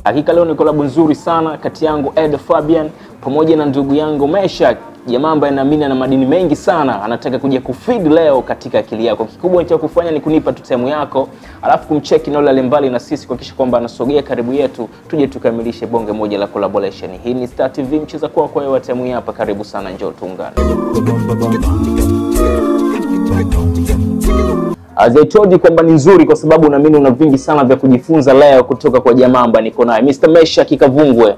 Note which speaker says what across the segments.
Speaker 1: Hakika leo ni collab nzuri sana kati yangu Ed Fabian pamoja na ndugu yangu Meshack, jamaa ambaye naamini na madini mengi sana, anataka kuja kufeed leo katika akili yako. Kikubwa cha kufanya ni kunipa tu time yako, alafu kumcheck na yule mbali na sisi kuhakikisha kwamba anasogea karibu yetu, tuje tukamilishe bonge moja la collaboration. Hii ni Star TV, mcheza kwa wewe time hapa, karibu sana, njoo tuungane. As I told you kwamba ni nzuri kwa sababu naamini una vingi sana vya kujifunza leo kutoka kwa jamaa ambaye niko naye, Mr. Meshack Kavungwe.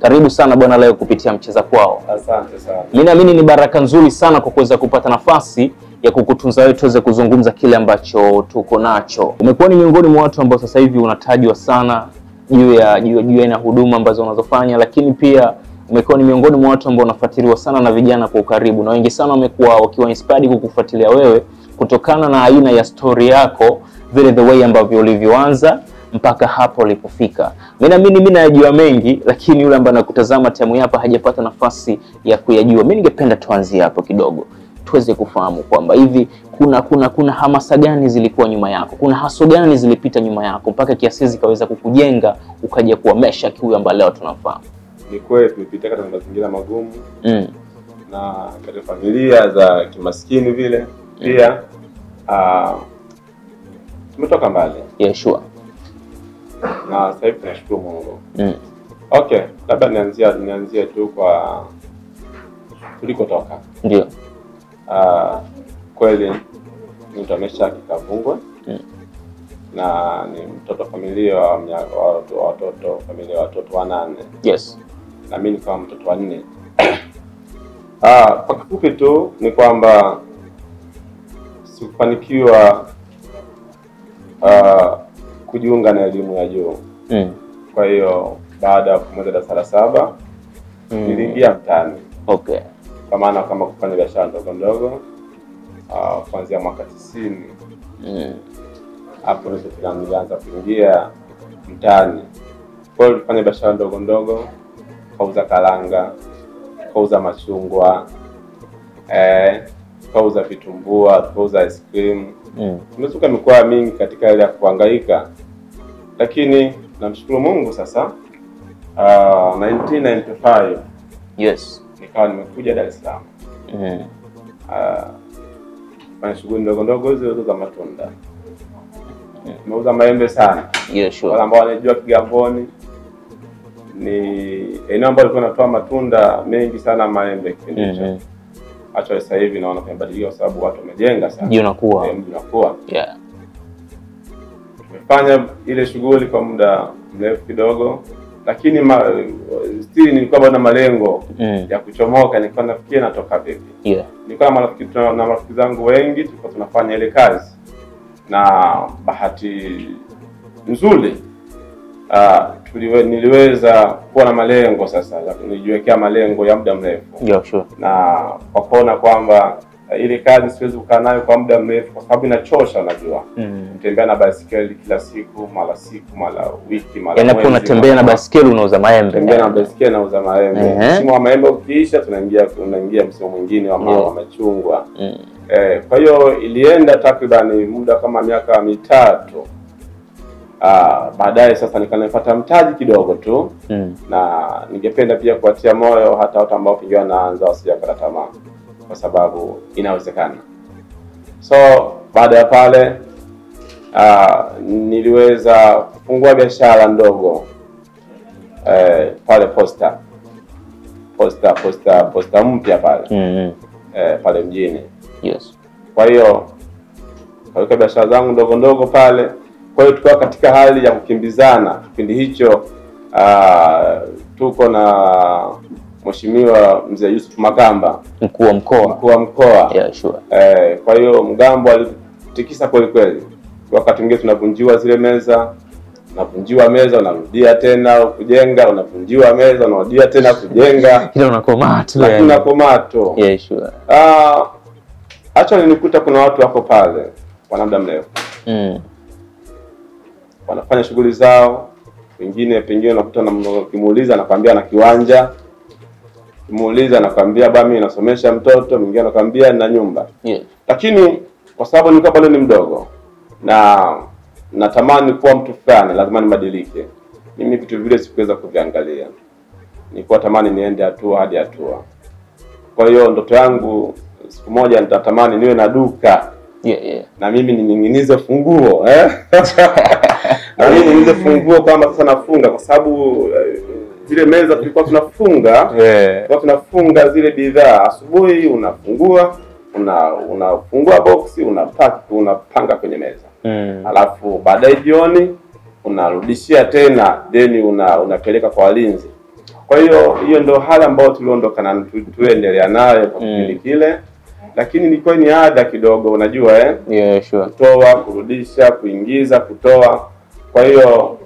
Speaker 1: Karibu sana bwana leo kupitia mcheza kwao.
Speaker 2: Asante sana.
Speaker 1: Mimi naamini ni baraka nzuri sana kwa kuweza kupata nafasi ya kukutunza wewe tuweze kuzungumza kile ambacho tuko nacho. Umekuwa ni miongoni mwa watu ambao sasa hivi unatajwa sana juu ya huduma ambazo unazofanya, lakini pia umekuwa ni miongoni mwa watu ambao unafuatiliwa sana na vijana kwa ukaribu, na wengi sana wamekuwa wakiwa inspired kukufuatilia wewe kutokana na aina ya story yako, vile the way ambavyo ulivyoanza mpaka hapo ulipofika. Mimi najua mengi, lakini yule ambaye anakutazama time hapa hajapata nafasi ya kuyajua. Mimi ningependa tuanzie hapo kidogo, tuweze kufahamu kwamba hivi kuna hamasa gani zilikuwa nyuma yako, kuna haso gani zilipita nyuma yako mpaka kiasi zikaweza kukujenga ukaja kuwa Meshack huyu ambaye leo tunafahamu.
Speaker 2: Ni kweli tumepitia katika mazingira magumu na katika familia za kimaskini vile pia tumetoka mbali.
Speaker 1: Yeah, sure.
Speaker 2: Na sasa hivi tunashukuru Mungu. Okay, labda nianzie tu kwa tulikotoka.
Speaker 1: Ndio.
Speaker 2: Kweli ni mtu Meshack Kavungwe. Na ni mtoto familia wa familia ya watoto 8.
Speaker 1: Yes.
Speaker 2: Na mimi kama mtoto wa 4. Kwa kifupi tu ni kwamba sikufanikiwa kujiunga na elimu ya juu. Kwa hiyo baada ya kumaliza darasa la 7 niliingia mtaani.
Speaker 1: Okay.
Speaker 2: Kwa maana kama kufanya biashara ndogo ndogo kuanzia mwaka 90. Hapo ndipo nilianza kuingia mtaani. Kwa hiyo nilifanya biashara ndogo ndogo, kauza karanga, kauza machungwa, kauza vitumbua, kauza ice cream. Nimezuka mikoa mingi katika ile ya kuhangaika. Lakini namshukuru Mungu sasa 1995.
Speaker 1: Yes.
Speaker 2: Nikawa nimekuja Dar es Salaam. Fanya shughuli ndogo ndogo hizo za matunda. Nimeuza maembe sana.
Speaker 1: Yeah, sure.
Speaker 2: Wale ambao wanajua Kigamboni ni eneo ambalo lilikuwa linatoa matunda mengi sana, maembe kipindi hicho. Acha sasa hivi naona kumebadilika kwa sababu watu wamejenga sana.
Speaker 1: Ndio unakuwa.
Speaker 2: Yeah. Tumefanya ile shughuli kwa muda mrefu kidogo, lakini still nilikuwa bado na malengo ya kuchomoka. Nilikuwa nafikiria natoka vipi.
Speaker 1: Yeah.
Speaker 2: Nilikuwa na marafiki zangu wengi, tulikuwa tunafanya ile kazi. Na bahati nzuri niliweza kuwa na malengo sasa, nilijiwekea malengo ya muda mrefu.
Speaker 1: Yeah, sure.
Speaker 2: Na kwa kuona kwamba ile kazi siwezi kukaa nayo kwa muda mrefu kwa sababu inachosha, unajua. Kutembea na baisikeli kila siku, mara wiki, mara mwezi.
Speaker 1: Yaani unatembea na baisikeli unauza maembe.
Speaker 2: Tembea na baisikeli nauza maembe. Msimu wa maembe ukiisha tunaingia msimu mwingine wa machungwa. Kwa hiyo ilienda takriban muda kama miaka 3. Baadaye sasa nikanipata mtaji kidogo tu. Na ningependa pia kuatia moyo hata watu ambao pengine wanaanza wasijapata tamaa, kwa sababu inawezekana. So baada ya pale niliweza kufungua biashara ndogo pale posta mpya pale. Pale mjini.
Speaker 1: Yes.
Speaker 2: Kwa hiyo kaweka biashara zangu ndogo ndogo pale. Kwa hiyo tulikuwa katika hali ya kukimbizana kipindi hicho. Tuko na Mheshimiwa Mzee Yusuf Makamba,
Speaker 1: mkuu wa mkoa. Yeah, sure.
Speaker 2: Kwa hiyo mgambo alitikisa kweli kweli. Wakati mwingine tunavunjiwa zile meza, unavunjiwa meza unarudia tena kujenga, unavunjiwa meza unarudia tena kujenga.
Speaker 1: Kila unakomaa tu.
Speaker 2: Unakomaa tu.
Speaker 1: Yeah, sure.
Speaker 2: Acha nilikuta kuna watu wako pale kwa muda mrefu. Wanafanya shughuli zao, pengine unakuta ukimuuliza anakuambia na kiwanja, ukimuuliza anakuambia baba mimi nasomesha mtoto, mwingine anakuambia na nyumba. Lakini kwa sababu nilikuwa bado ni mdogo na natamani kuwa mtu fulani, lazima nibadilike. Mimi vitu vile sikuweza kuviangalia. Nilikuwa tamani niende hatua hadi hatua. Kwa hiyo ndoto yangu siku moja nitatamani niwe na duka. Na mimi nining'inize funguo, na mimi nining'inize funguo kama sasa nafunga, kwa sababu zile meza tulikuwa tunafunga, tulikuwa tunafunga zile bidhaa. Asubuhi unafungua, unafungua boxi, unapanga kwenye meza. Alafu baadaye jioni unarudishia tena, then unapeleka kwa walinzi. Kwa hiyo ndio hali ambayo tuliondoka na tuendelea nayo kwa kipindi kile. Lakini ilikuwa ni ada kidogo, unajua
Speaker 1: sure.
Speaker 2: Kutoa, kurudisha, kuingiza, kutoa. Kwa hiyo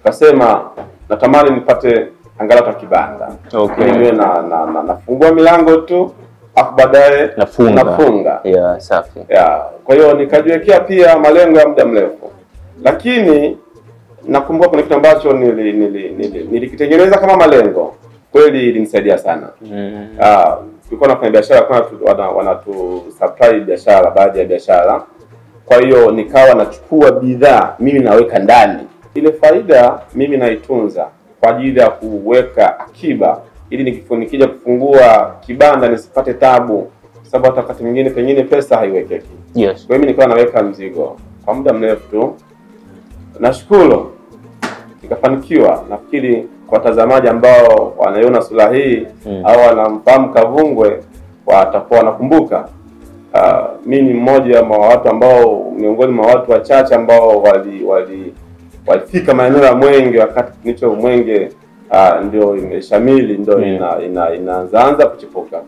Speaker 2: kasema natamani nipate angalau kibanda. Mimi nafungua milango tu, afu baadaye nafunga.
Speaker 1: Safi.
Speaker 2: Kwa hiyo nikajiwekea pia malengo ya muda mrefu. Lakini nakumbuka kuna kitu ambacho nilikitengeneza kama malengo. Kweli ilinisaidia sana. Tulikuwa nafanya biashara, kwa wanatu supply biashara, baadhi ya biashara. Kwa hiyo nikawa nachukua bidhaa mimi naweka ndani. Ile faida mimi naitunza kwa ajili ya kuweka akiba, ili nikija kufungua kibanda nisipate tabu, sababu hata wakati mwingine pengine pesa haiwekeki. Kwa hiyo mimi nikawa naweka mzigo kwa muda mrefu tu. Nashukuru nikafanikiwa. Nafikiri kwa watazamaji ambao wanaiona sura hii au wanamfahamu Kavungwe watakuwa wanakumbuka. Mimi ni mmoja wa watu ambao, miongoni mwa watu wachache ambao walifika maeneo ya Mwenge wakati nicho Mwenge ndio imeshamili, ndio inaanza kuchipuka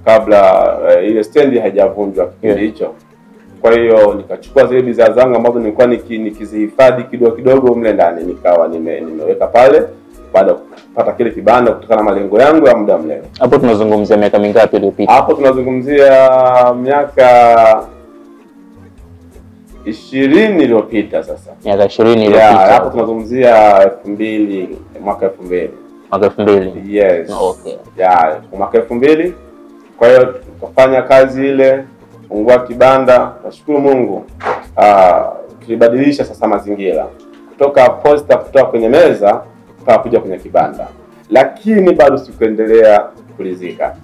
Speaker 2: kabla ile stendi haijavunjwa kipindi hicho. Kwa hiyo nikachukua zile bidhaa zangu ambazo nilikuwa nikizihifadhi kidogo mle ndani, nikawa nimeweka pale baada ya kupata kile kibanda kutokana na malengo yangu ya muda mrefu.
Speaker 1: Hapo tunazungumzia miaka mingapi iliyopita?
Speaker 2: Hapo tunazungumzia miaka 20 iliyopita sasa.
Speaker 1: Miaka 20 iliyopita.
Speaker 2: Hapo tunazungumzia 2000, mwaka 2000.
Speaker 1: Mwaka 2000.
Speaker 2: Yes.
Speaker 1: Okay.
Speaker 2: Mwaka 2000. Kwa hiyo tukafanya kazi ile, fungua kibanda. Nashukuru Mungu. Tulibadilisha sasa mazingira. Kutoka posta, kutoka kwenye meza kuja kwenye kibanda. Lakini bado sikuendelea kulizika.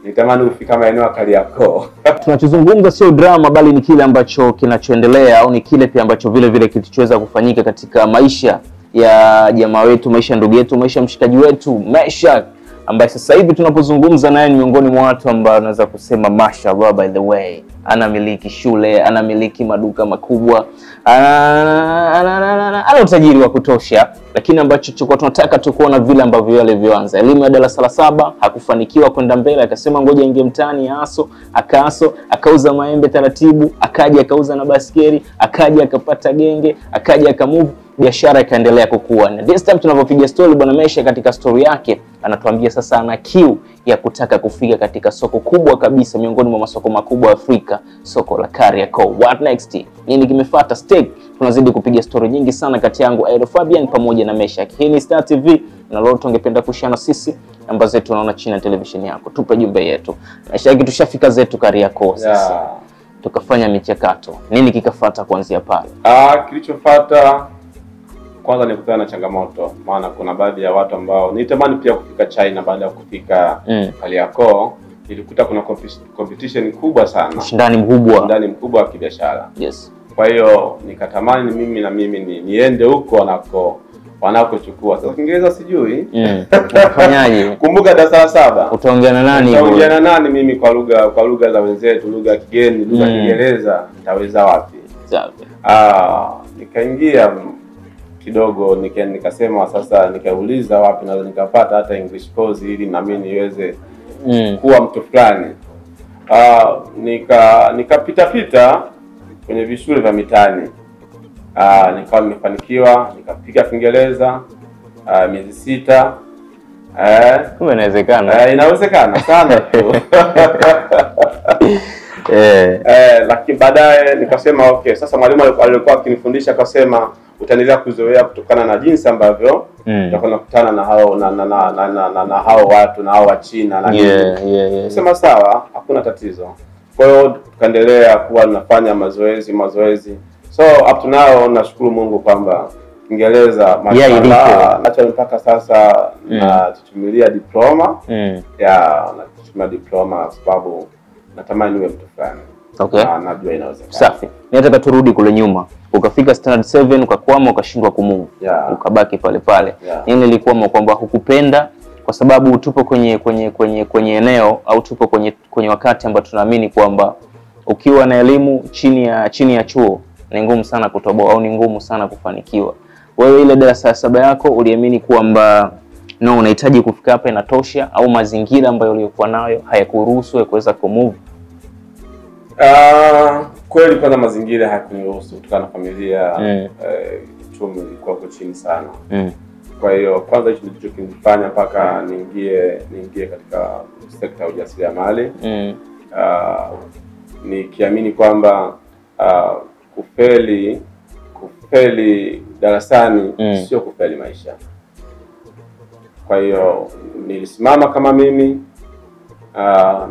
Speaker 2: Nitamani kufika maeneo ya Kariakoo.
Speaker 1: Tunachozungumza sio drama, bali ni kile ambacho kinachoendelea, au ni kile pia ambacho vile kilichoweza kufanyika katika maisha ya jamaa wetu, maisha ya ndugu yetu, maisha ya mshikaji wetu Meshack, ambaye sasa hivi tunapozungumza naye ni miongoni mwa watu ambao naweza kusema mashallah, by the way, anamiliki shule, anamiliki maduka makubwa, ana utajiri wa kutosha. Lakini ambacho tulikuwa tunataka tu kuona vile ambavyo yale vyoanza. Elimu ya darasa la 7 hakufanikiwa kwenda mbele, akasema ngoja ingie mtaani akauza maembe taratibu, akaja akauza na baskeli, akaja akapata genge, akaja akamove, biashara ikaendelea kukua. Na this time tunapopiga story bwana Mesha katika story yake anatuambia sasa ana kiu ya kutaka kufika katika soko kubwa kabisa, miongoni mwa masoko makubwa Afrika, soko la Kariakoo. What next? Nini kimefuata? Stake. Tunazidi kupiga story nyingi sana kati yangu Aero Fabian pamoja na Meshack. Hii ni Star TV na leo tungependa kushana sisi namba zetu unaona chini ya television yako. Tupe jumbe yetu. Meshack, tushafika zetu Kariakoo sasa. Tukafanya michakato. Nini kikafuata kuanzia pale?
Speaker 2: Kilichofuata kwanza ni kukutana na changamoto, maana kuna baadhi ya watu ambao nitamani pia kufika China baada ya kufika Kariakoo. Nilikuta kuna competition kubwa sana,
Speaker 1: ushindani mkubwa
Speaker 2: wa kibiashara. Kwa hiyo nikatamani mimi niende huko wanakochukua. Sasa Kiingereza sijui.
Speaker 1: Unafanyaje?
Speaker 2: Kumbuka darasa la 7.
Speaker 1: Utaongea na nani?
Speaker 2: Utaongea na nani mimi kwa lugha za wenzetu, lugha ya kigeni, lugha ya Kiingereza nitaweza wapi? Nikaingia kidogo nikasema sasa, nikauliza wapi naweza nikapata hata English course ili na mimi niweze kuwa mtu fulani. Nikapita kwenye vishule vya mitani. Nikawa nimefanikiwa, nikapiga Kiingereza miezi 6.
Speaker 1: Inawezekana.
Speaker 2: Inawezekana sana tu. Lakini baadaye nikasema okay, sasa mwalimu alikuwa akinifundisha akasema utaendelea kuzoea kutokana na jinsi ambavyo utakuwa unakutana na hao na hao watu na hao wa China na nini. Sema sawa, hakuna tatizo. Kwa hiyo tukaendelea kuwa tunafanya mazoezi. So up to now nashukuru Mungu kwamba Kiingereza nacho mpaka sasa natumilia diploma. Natumia diploma kwa sababu natamani niwe mtu fulani.
Speaker 1: Okay.
Speaker 2: Najua inawezekana.
Speaker 1: Safi. Nataka turudi kule nyuma. Ukafika standard 7 ukakwama ukashindwa kumove. Ukabaki pale pale. Nini ilikuwa kwamba hukupenda kwa sababu tupo kwenye eneo au tupo kwenye wakati ambao tunaamini kwamba ukiwa na elimu chini ya chuo ni ngumu sana kutoboa au ni ngumu sana kufanikiwa. Wewe ile darasa ya 7 yako uliamini kwamba unahitaji kufika hapa inatosha au mazingira ambayo uliokuwa nayo hayakuruhusu kuweza kumove?
Speaker 2: Kweli kwanza mazingira hayakuniruhusu kutokana na familia. Uchumi ulikuwa uko chini sana. Kwa hiyo kwanza hicho ndicho kinifanya mpaka niingie katika sekta ya ujasiriamali. Nikiamini kwamba kufeli darasani sio kufeli maisha. Kwa hiyo nilisimama kama mimi.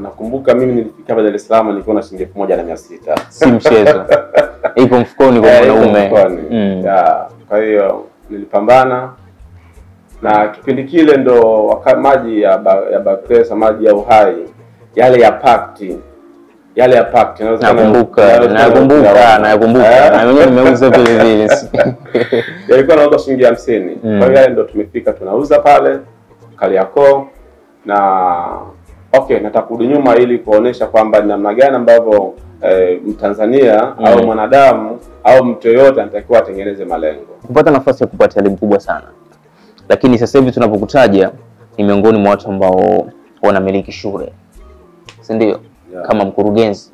Speaker 2: Nakumbuka mimi nilifika hapa Dar es Salaam nilikuwa na shilingi 1,600.
Speaker 1: Si mchezo. Ipo mfukoni kwa mwanaume.
Speaker 2: Kwa hiyo nilipambana na kipindi kile ndo maji ya Bakresa, maji ya Uhai, yale ya pakti.
Speaker 1: Nakumbuka. Na mwenyewe nimeuza vile vile.
Speaker 2: Yalikuwa nauza shilingi 50. Kwa hiyo yale ndo tumefika tunauza pale Kariakoo. Na okay, nataka kurudi nyuma ili kuonesha kwamba ni namna gani ambavyo Mtanzania au mwanadamu au mtu yoyote anatakiwa atengeneze malengo.
Speaker 1: Kupata nafasi ya kupata elimu kubwa sana. Lakini sasa hivi tunapokutaja ni miongoni mwa watu ambao wanamiliki shule. Si ndio? Kama mkurugenzi.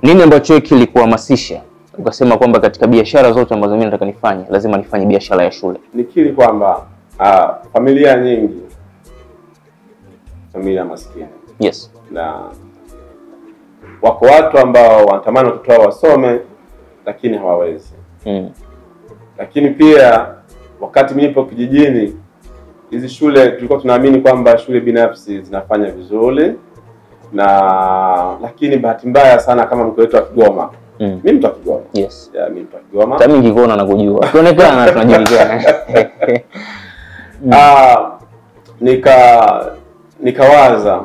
Speaker 1: Nini ambacho kilikuhamasisha ukasema kwamba katika biashara zote ambazo mimi nataka nifanye lazima nifanye biashara ya shule?
Speaker 2: Nikiri kwamba familia nyingi, familia maskini.
Speaker 1: Yes.
Speaker 2: Na wako watu ambao wanatamani watoto wao wasome lakini hawawezi. Lakini pia wakati mimi nipo kijijini, hizi shule tulikuwa tunaamini kwamba shule binafsi zinafanya vizuri, lakini bahati mbaya sana kama mkoa wetu wa Kigoma. Mimi mtu wa Kigoma.
Speaker 1: Yes.
Speaker 2: Mimi mtu wa Kigoma.
Speaker 1: Hata mimi Kigoma nakujua. Tuonekana tunajulikana.
Speaker 2: Nikawaza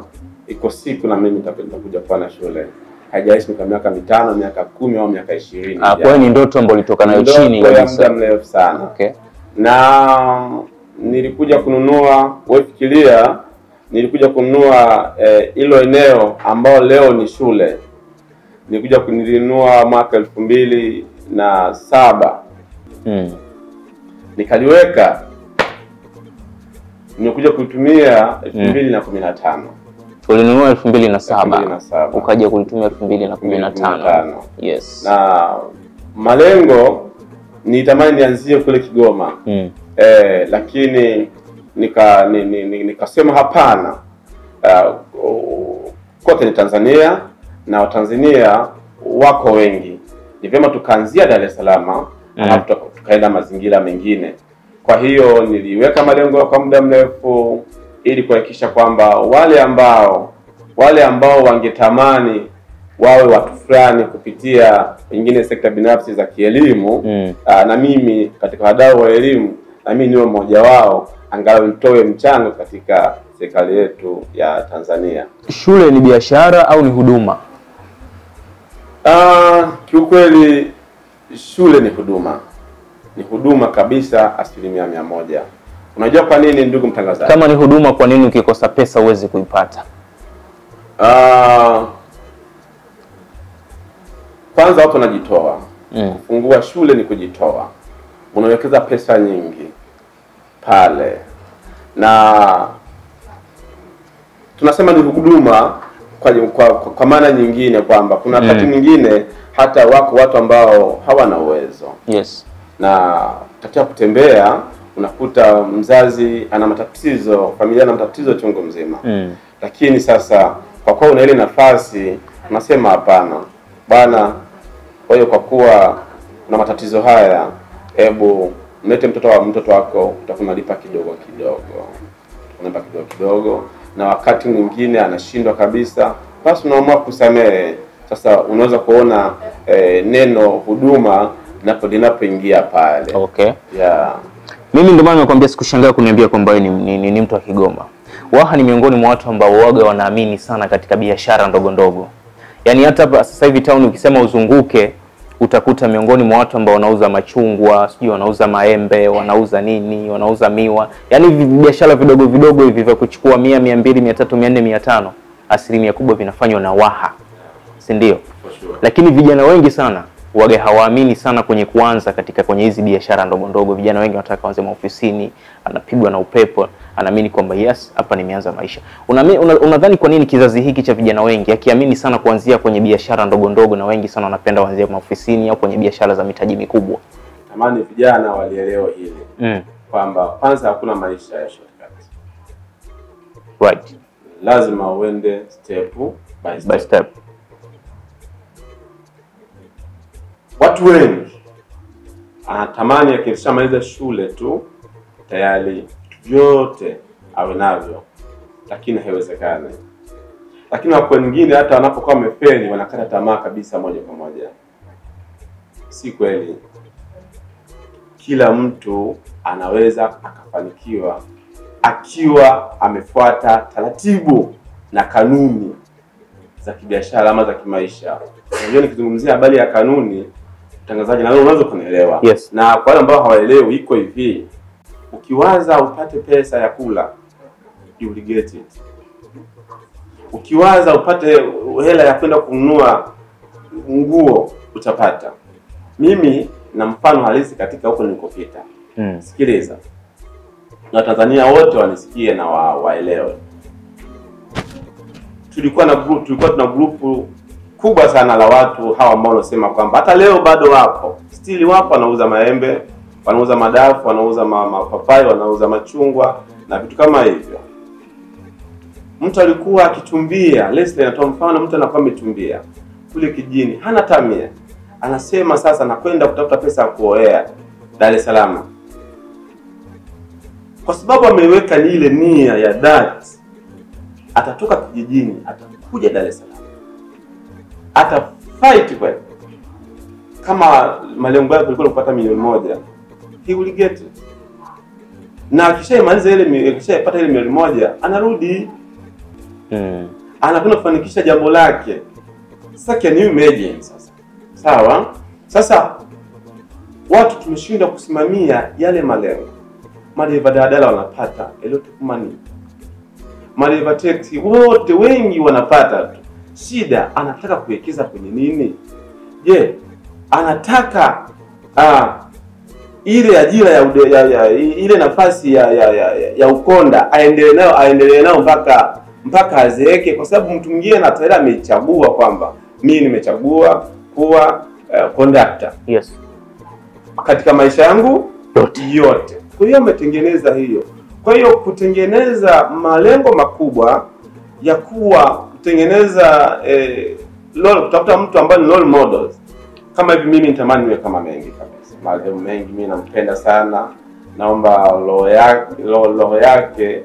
Speaker 2: iko siku na mimi nitakuja kuwa na shule. Haijalishi miaka 5, miaka 10 au miaka 20.
Speaker 1: Kwa hiyo ni ndoto ambayo ilitoka nayo chini
Speaker 2: kabisa. Muda mrefu sana.
Speaker 1: Okay.
Speaker 2: Na nilikuja kununua, wewe fikiria, nilikuja kununua hilo eneo ambao leo ni shule. Nilikuja kuninunua mwaka 2007. Nikaliweka. Nilikuja kulitumia 2015.
Speaker 1: Ulinunua 2007. Ukaja kulitumia 2015. Yes.
Speaker 2: Na malengo nitamani nianzie kule Kigoma. Lakini nikasema hapana. Kote ni Tanzania na Watanzania wako wengi. Ni vyema tukaanzia Dar es Salaam alafu tukaenda mazingira mengine. Kwa hiyo niliweka malengo kwa muda mrefu ili kuhakikisha kwamba wale ambao wangetamani wawe watu fulani kupitia pengine sekta binafsi za kielimu, na mimi katika wadau wa elimu na mimi niwe mmoja wao, angalau nitoe mchango katika serikali yetu ya Tanzania.
Speaker 1: Shule ni biashara au ni huduma?
Speaker 2: Kiukweli shule ni huduma. Ni huduma kabisa 100%. Unajua kwa nini ndugu mtangazaji?
Speaker 1: Kama ni huduma, kwa nini ukikosa pesa uweze kuipata?
Speaker 2: Kwanza watu wanajitoa. Kufungua shule ni kujitoa. Unawekeza pesa nyingi pale. Na tunasema ni huduma kwa maana nyingine kwamba kuna wakati mwingine hata wako watu ambao hawana uwezo.
Speaker 1: Yes.
Speaker 2: Na katika kutembea unakuta mzazi ana matatizo, familia ana matatizo chungu mzima. Lakini sasa kwa kuwa una ile nafasi unasema hapana bwana, kwa hiyo kwa kuwa na matatizo haya, hebu mlete mtoto wako, utakunalipa kidogo kidogo, na wakati mwingine anashindwa kabisa, basi unaamua kusamehe. Sasa unaweza kuona neno huduma linapoingia pale.
Speaker 1: Okay.
Speaker 2: Yeah.
Speaker 1: Mimi ndio maana nimekwambia sikushangaa kuniambia kwamba wewe ni mtu wa Kigoma. Waha ni miongoni mwa watu ambao waga wanaamini sana katika biashara ndogo ndogo. Yaani hata sasa hivi town ukisema uzunguke utakuta miongoni mwa watu ambao wanauza machungwa, sijui wanauza maembe, wanauza nini, wanauza miwa. Yaani biashara vidogo vidogo hivi vya kuchukua 100, 200, 300, 400, 500, asilimia kubwa vinafanywa na Waha. Si ndio?
Speaker 2: Sure.
Speaker 1: Lakini vijana wengi sana waga hawaamini sana kwenye kwenye hizi biashara ndogo ndogo. Vijana wengi wanataka kuanza maofisini, anapigwa na upepo, anaamini kwamba yes, hapa nimeanza maisha. Unadhani kwa nini kizazi hiki cha vijana wengi akiamini sana kuanzia kwenye biashara ndogo ndogo, na wengi sana wanapenda kuanzia maofisini au kwenye biashara za mitaji mikubwa?
Speaker 2: Tamani vijana walielewa hili. Kwamba kwanza hakuna maisha ya shortcut.
Speaker 1: Right.
Speaker 2: Lazima uende step by step. Watu wengi anatamani akishamaliza shule tu tayari vyote awe navyo, lakini haiwezekani. Lakini wako wengine hata wanapokuwa wamefeli wanakata tamaa kabisa moja kwa moja. Si kweli. Kila mtu anaweza akafanikiwa akiwa amefuata taratibu na kanuni za kibiashara ama za kimaisha. Unajua nikizungumzia habari ya kanuni, mtangazaji, na wewe unaweza kunielewa.
Speaker 1: Yes.
Speaker 2: Na kwa wale ambao hawaelewi iko hivi. Ukiwaza upate pesa ya kula, you will get it. Ukiwaza upate hela ya kwenda kununua nguo, utapata. Mimi na mfano halisi katika huko nilikopita. Sikiliza. Na Tanzania wote wanisikie na waelewe. Tulikuwa tuna grupu kubwa sana la watu hawa ambao wanasema kwamba hata leo bado wapo. Still wapo, wanauza maembe, wanauza madafu, wanauza mapapai, wanauza machungwa na vitu kama hivyo. Mtu alikuwa akitumbia, Leslie anatoa mfano, mtu anakuwa ametumbia kule kijini, hana tamia. Anasema sasa nakwenda kutafuta pesa ya kuoea Dar es Salaam. Kwa sababu ameweka ni ile nia ya that, atatoka kijijini, atakuja Dar es Salaam. Atafight kweli. Kama malengo yake yalikuwa kupata milioni 1, he will get it. Na akishaimaliza ile, akishapata ile milioni 1, anarudi. Anakwenda kufanikisha jambo lake. Sasa can you imagine sasa? Sawa? Sasa watu tumeshinda kusimamia yale malengo. Madereva daladala wanapata electric money. Madereva taxi wote wengi wanapata tu. Shida anataka kuwekeza kwenye nini? Je, anataka ile ajira ya ile nafasi ya ukonda aendelee nayo mpaka azeeke, kwa sababu mtu mwingine anataka amechagua kwamba mimi nimechagua kuwa conductor.
Speaker 1: Yes.
Speaker 2: Katika maisha yangu yote. Kwa hiyo ametengeneza hiyo. Kwa hiyo kutengeneza malengo makubwa ya kutengeneza kutafuta mtu ambaye ni role models. Kama hivi mimi nitamani niwe kama Mengi kabisa. Marehemu Mengi mimi nampenda sana. Naomba roho yake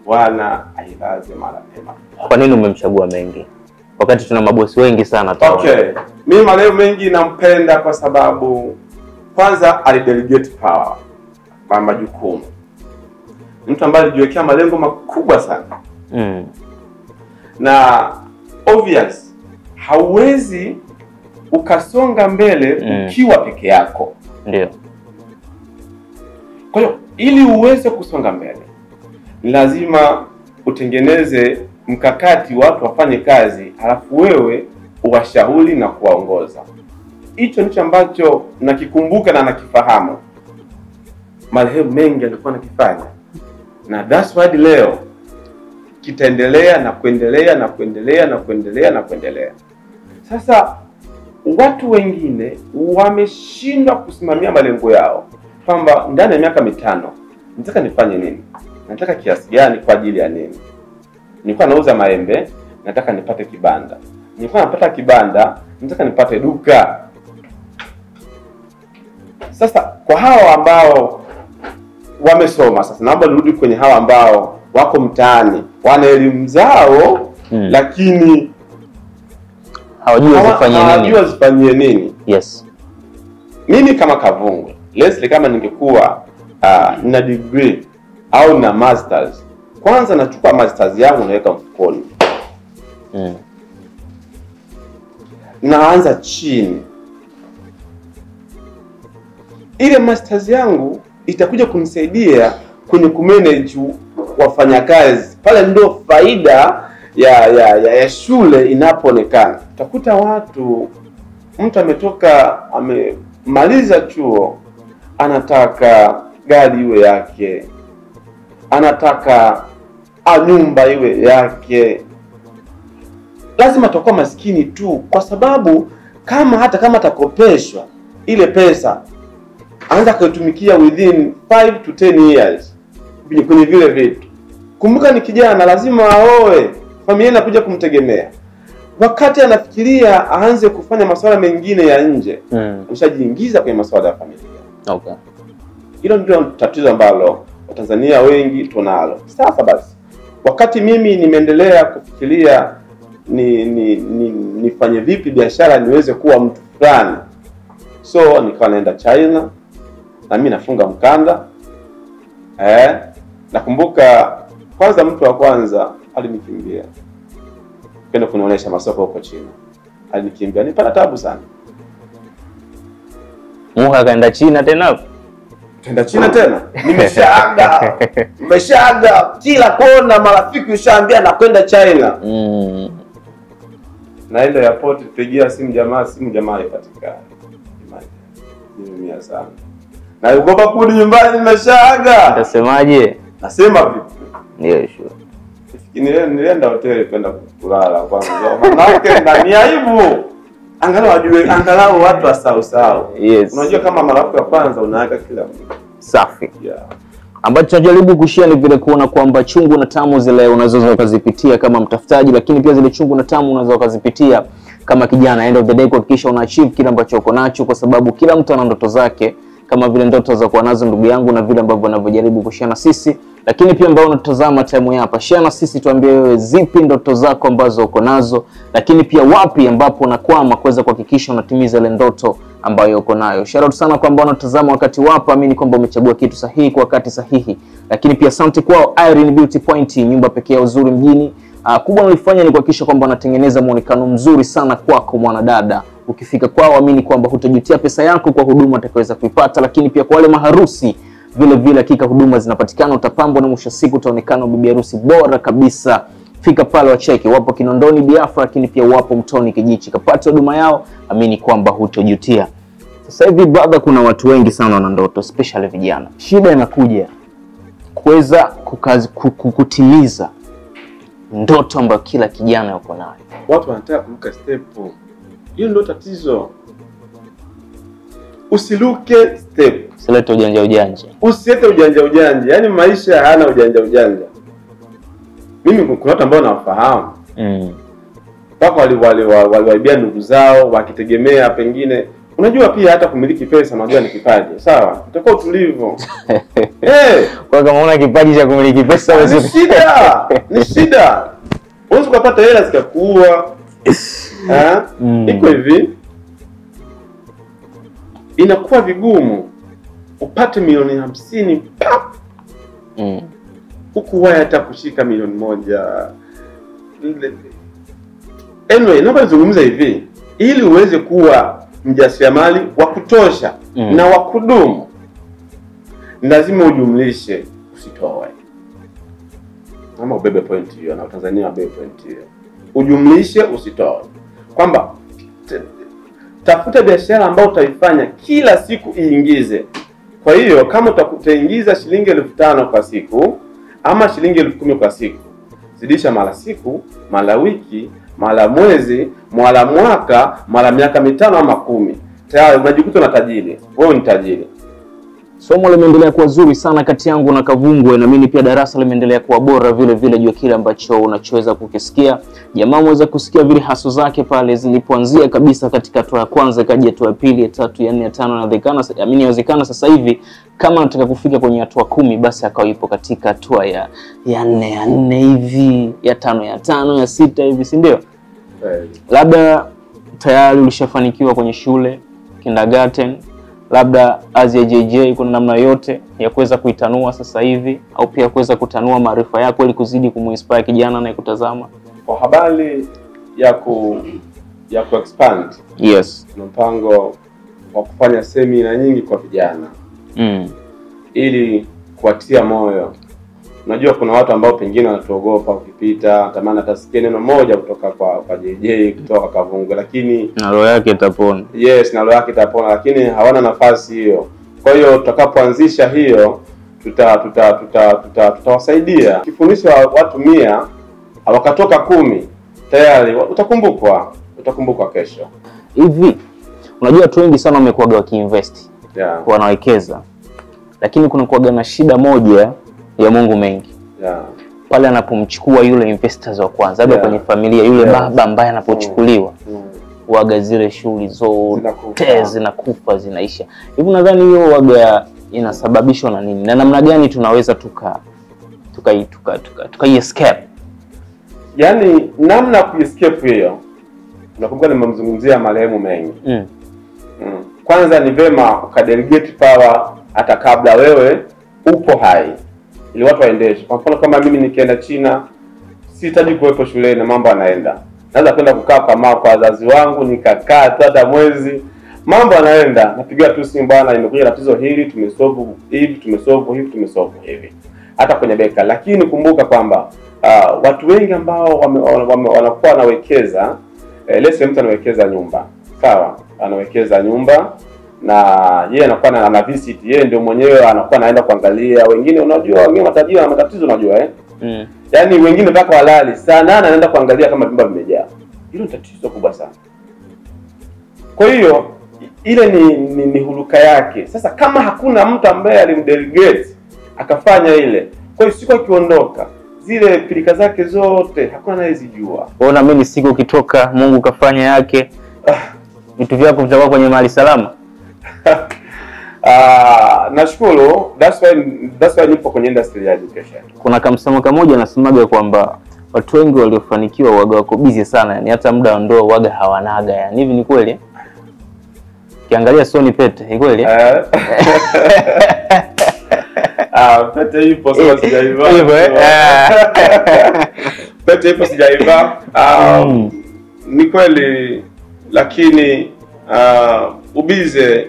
Speaker 2: Bwana ailaze mahali pema.
Speaker 1: Kwa nini umemchagua Mengi? Wakati tuna mabosi wengi sana tu.
Speaker 2: Okay. Mimi marehemu Mengi nampenda kwa sababu kwanza alidelegate power, majukumu. Mtu ambaye alijiwekea malengo makubwa sana. Na obvious hauwezi ukasonga mbele ukiwa peke yako.
Speaker 1: Ndio.
Speaker 2: Kwa hiyo ili uweze kusonga mbele lazima utengeneze mkakati, watu wafanye kazi, halafu wewe uwashauri na kuwaongoza. Hicho ndicho ambacho nakikumbuka na nakifahamu marehemu Mengi alikuwa anakifanya. Na that's why leo kitaendelea na kuendelea na kuendelea na kuendelea na kuendelea. Sasa watu wengine wameshindwa kusimamia malengo yao, kwamba ndani ya miaka 5 nataka nifanye nini? Nataka kiasi gani kwa ajili ya nini? Nilikuwa nauza maembe, nataka nipate kibanda. Nilikuwa napata kibanda, nataka nipate duka. Sasa kwa hawa ambao wamesoma, sasa naomba nirudi kwenye hawa ambao wako mtaani, wana elimu zao lakini hawajui zifanyie nini.
Speaker 1: Yes.
Speaker 2: Mimi kama Kavungwe, Leslie, kama ningekuwa na degree au na masters, kwanza nachukua masters yangu naweka mfukoni. Naanza chini. Ile masters yangu itakuja kunisaidia kwenye kumanage wafanyakazi. Pale ndio faida ya shule inapoonekana. Utakuta mtu ametoka amemaliza chuo, anataka gari iwe yake, anataka nyumba iwe yake. Lazima atakuwa maskini tu, kwa sababu hata kama atakopeshwa ile pesa anaweza kuitumikia within 5 to 10 years kwenye vile vitu. Kumbuka ni kijana, lazima aoe, familia inakuja kumtegemea. Wakati anafikiria aanze kufanya masuala mengine ya nje, ameshajiingiza kwenye masuala ya familia.
Speaker 1: Okay.
Speaker 2: Hilo ndio tatizo ambalo Watanzania wengi tunalo. Sasa basi, wakati mimi nimeendelea kufikiria nifanye vipi biashara niweze kuwa mtu fulani, so nikawa naenda China na mimi nafunga mkanda. Nakumbuka kwanza mtu wa kwanza alinikimbia kwenda kunionyesha masoko huko China. Alinikimbia, nilipata tabu sana.
Speaker 1: Muha kaenda China tena?
Speaker 2: Kaenda China tena? Nimeshaga kila kona, marafiki ushaambia na kwenda China. Na ile airport pigia simu jamaa ipatikana. Nimemia sana. Na ugopa kurudi nyumbani, nimeshaga.
Speaker 1: Utasemaje?
Speaker 2: Nasema vipi?
Speaker 1: Ndio sure.
Speaker 2: Nilienda hoteli kwenda kulala kwanza. Manake ndani aibu. Angalau watu wasahau.
Speaker 1: Yes.
Speaker 2: Unajua kama marafiki wa kwanza unaaga kila mtu.
Speaker 1: Safi.
Speaker 2: Yeah.
Speaker 1: Ambacho tunajaribu kushia ni vile kuona kwamba chungu na tamu zile unaweza kuzipitia kama mtafutaji, lakini pia zile chungu na tamu unaweza kuzipitia kama kijana. End of the day kuhakikisha una achieve kile ambacho uko nacho, kwa sababu kila mtu ana ndoto zake, kama vile ndoto za kuwa nazo ndugu yangu na vile ambavyo wanavyojaribu kushare na sisi. Lakini pia ambao unatazama time hapa, share na sisi, tuambie wewe zipi ndoto zako ambazo uko nazo, lakini pia wapi ambapo unakwama kuweza kuhakikisha unatimiza ile ndoto ambayo uko nayo. Shout out sana kwa ambao unatazama wakati wapo, amini kwamba umechagua kitu sahihi kwa wakati sahihi. Lakini pia asante kwao Irene Beauty Point, nyumba pekee ya uzuri mjini. Kubwa nilifanya ni kuhakikisha kwamba wanatengeneza muonekano mzuri sana kwako mwanadada. Ukifika kwao amini kwamba hutajutia pesa yako kwa huduma utakayoweza kuipata. Lakini pia kwa wale maharusi vile hakika huduma zinapatikana, utapambwa na mwisho siku utaonekana bibi harusi bora kabisa. Fika pale wacheke, wapo Kinondoni Biafra, lakini pia wapo Mtoni Kijichi. Kapata huduma yao, amini kwamba hutojutia. Sasa hivi brother, kuna watu wengi sana wana ndoto, especially vijana. Shida inakuja kuweza kutimiza ndoto ambayo kila kijana yuko nayo.
Speaker 2: Watu wanataka kuruka step. Hiyo ndio tatizo. Usiluke step.
Speaker 1: Usilete ujanja.
Speaker 2: Usiete ujanja. Yaani maisha hayana ujanja. Mimi kuna watu ambao nawafahamu. Wako waliwaibia ndugu zao wakitegemea pengine. Unajua pia hata kumiliki pesa unajua ni kipaji. Sawa? Utakuwa utulivu.
Speaker 1: Kwa kama una kipaji cha kumiliki pesa wewe
Speaker 2: ni shida. Unaweza kupata hela zikakuua. Iko hivi. Inakuwa vigumu upate milioni 50 pap. Huku wewe hata kushika milioni 1. Anyway, naomba nizungumze hivi, ili uweze kuwa mjasiriamali wa kutosha na wa kudumu, lazima ujumlishe, usitoe. Kama ubebe point hiyo, na Tanzania ubebe point hiyo. Ujumlishe, usitoe. Kwamba tafuta biashara ambayo utaifanya kila siku iingize. Kwa hiyo kama utaingiza shilingi 5,000 kwa siku ama shilingi 10,000 kwa siku, zidisha mara siku, mara wiki, mara mwezi, mara mwaka, mara miaka 5 ama 10. Tayari unajikuta na tajiri. Wewe ni tajiri.
Speaker 1: Somo limeendelea kuwa zuri sana kati yangu na Kavungwe, na mimi pia darasa limeendelea kuwa bora vile vile juu kile ambacho unachoweza kukisikia. Jamaa mweza kusikia vile haso zake pale zilipoanzia kabisa katika hatua ya kwanza, kaja hatua ya pili, ya tatu, ya 4, ya 5 na inawezekana sasa hivi kama anataka kufika kwenye hatua 10 basi akawa ipo katika hatua ya 4 hivi, ya 5 ya 6 hivi, si ndio? Labda tayari ulishafanikiwa kwenye shule, kindergarten, labda Azia JJ kuna namna yote ya kuweza kuitanua sasa hivi au pia kuweza kutanua maarifa yako ili kuzidi kumuinspire kijana na kutazama
Speaker 2: kwa habari ya expand.
Speaker 1: Yes,
Speaker 2: na mpango wa kufanya semina nyingi kwa vijana ili kuatia moyo. Unajua kuna watu ambao pengine wanatuogopa, ukipita tamani atasikia neno moja kutoka kwa JJ, kutoka kwa Kavungwe, lakini
Speaker 1: na roho yake itapona.
Speaker 2: Yes, na roho yake itapona, lakini hawana nafasi hiyo. Kwa hiyo tutakapoanzisha hiyo tutawasaidia. Kifundisha watu 100 wakatoka 10 tayari utakumbukwa kesho.
Speaker 1: Hivi unajua watu wengi sana wamekuwa wakiinvest, wanawekeza, lakini kuna kuaga na shida moja ya Mungu mengi. Pale anapomchukua yule investors wa kwanza, labda kwenye familia, yule baba ambaye anapochukuliwa waga zile shughuli zote zinakufa, zinaisha. Hivi nadhani hiyo waga inasababishwa na nini? Na namna gani tunaweza tuka escape?
Speaker 2: Yaani namna ku escape hiyo. Nakumbuka nimemzungumzia marehemu mengi. Kwanza ni vema ukadelegate power hata kabla wewe upo hai, ili watu waendeshe. Kwa mfano kama mimi nikienda China, sihitaji kuwepo shuleni na mambo yanaenda. Naweza kwenda kukaa kwa wazazi wangu, nikakaa hata mwezi, mambo yanaenda. Napiga tu simu, bwana imekuja tatizo hili, tumesolve hivi. Hata kwenye beka. Lakini kumbuka kwamba watu wengi ambao wanakuwa wanawekeza, let's say mtu anawekeza nyumba. Sawa? Anawekeza nyumba na yeye anakuwa ana visit, yeye ndio mwenyewe anakuwa anaenda kuangalia. Wengine unajua, wengine matajiri na matatizo unajua Yaani wengine mpaka walali sana anaenda kuangalia kama vyumba vimejaa. Hilo ni tatizo kubwa sana. Kwa hiyo ile ni huluka yake. Sasa kama hakuna mtu ambaye alimdelegate akafanya ile, kwa hiyo siku akiondoka zile pilika zake zote hakuna anayezijua.
Speaker 1: Unaona mimi siku ukitoka Mungu kafanya yake, vitu vyako vitakuwa kwenye mahali salama.
Speaker 2: Nashukuru, that's why nipo kwenye industry ya education.
Speaker 1: Kuna kamsemo kamoja nasemaga kwamba watu wengi waliofanikiwa waga wako busy sana, yani hata muda wa ndoa waga hawanaga. Yani hivi ni kweli? Kiangalia Sony Pete, ni kweli?
Speaker 2: Pete ipo sasa sijaiva. Pete ipo sijaiva. Ni kweli, lakini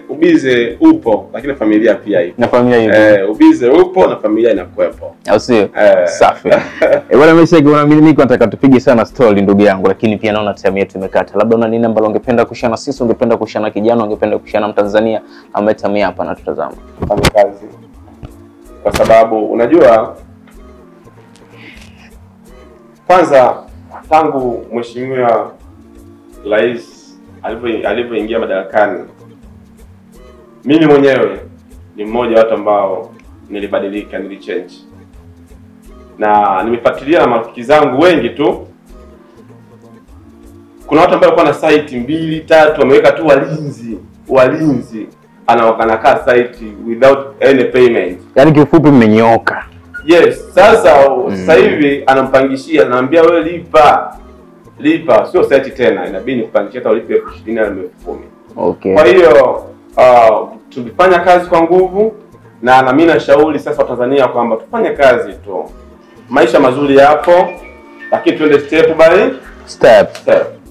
Speaker 2: ubize upo, lakini familia pia ipo.
Speaker 1: Na familia ipo.
Speaker 2: Ubize upo na familia inakuepo.
Speaker 1: Au sio? Safi. Bwana Meshaki, mimi nataka tupige sana story ndugu yangu, lakini pia naona time yetu imekata. Labda una nini ambalo ungependa kushare na sisi, ungependa kushare na kijana, ungependa kushare na Mtanzania ambaye time hapa na tutazama?
Speaker 2: Fanya kazi. Kwa sababu unajua, kwanza tangu Mheshimiwa Rais alivyoingia madarakani, mimi mwenyewe ni mmoja wa watu ambao nilibadilika, nilichange. Na nimefuatilia na marafiki zangu wengi tu. Kuna watu ambao walikuwa na site 2, 3 wameweka tu walinzi. Anakaa site without any payment.
Speaker 1: Yaani kifupi mmenyooka.
Speaker 2: Yes, sasa hivi anampangishia, anaambia wewe lipa, sio site tena, inabidi nikupangishia hata ulipe 20,000 au 10,000.
Speaker 1: Okay.
Speaker 2: Kwa hiyo tulifanya kazi kwa nguvu, na mimi nashauri sasa Tanzania kwamba tufanye kazi tu. Maisha mazuri yapo, lakini twende step by
Speaker 1: step.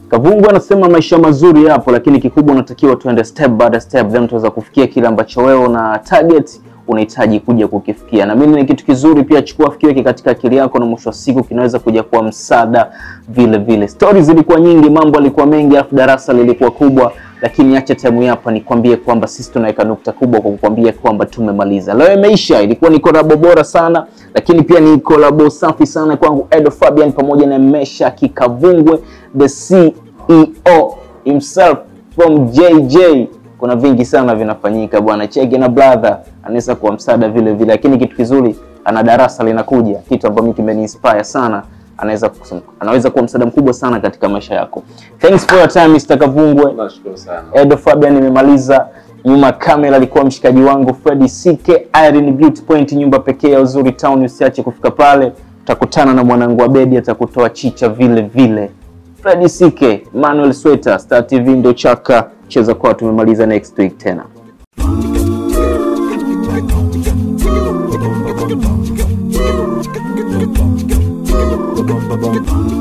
Speaker 1: Kavungwe anasema maisha mazuri yapo, lakini kikubwa unatakiwa tuende step by step, then tuweza kufikia kile ambacho wewe una target unahitaji kuja kukifikia. Na mimi ni kitu kizuri pia, chukua fikiri katika akili yako, na mwisho wa siku kinaweza kuja kuwa msaada vile vile. Stories zilikuwa nyingi, mambo yalikuwa mengi, afu darasa lilikuwa kubwa, lakini acha time hapa nikwambie kwamba sisi tunaweka nukta kubwa kwa kukwambia kwamba tumemaliza. Leo imeisha, ilikuwa ni collab bora sana, lakini pia ni collab safi sana kwangu Edo Fabian pamoja na Meshaki Kavungwe, the CEO himself from JJ. kuna vingi sana vinafanyika bwana. Cheki na brother anaweza kuwa msaada vile vile, lakini kitu kizuri ana darasa linakuja, kitu ambacho mimi kimeni-inspire sana. Anaweza kuwa msaada mkubwa sana katika maisha yako. Thanks for your time Mr. Kavungwe.
Speaker 2: Nashukuru sana.
Speaker 1: Edo Fabian nimemaliza. Nyuma kamera alikuwa mshikaji wangu Freddy CK, Irene Beauty Point, nyumba pekee ya uzuri town. Usiache kufika pale, utakutana na mwanangu Abedi atakutoa chicha vile vile. Freddy CK, Manuel Sweater, Star TV ndo chaka. Cheza kwa tumemaliza next week tena.
Speaker 3: Bum bum bum.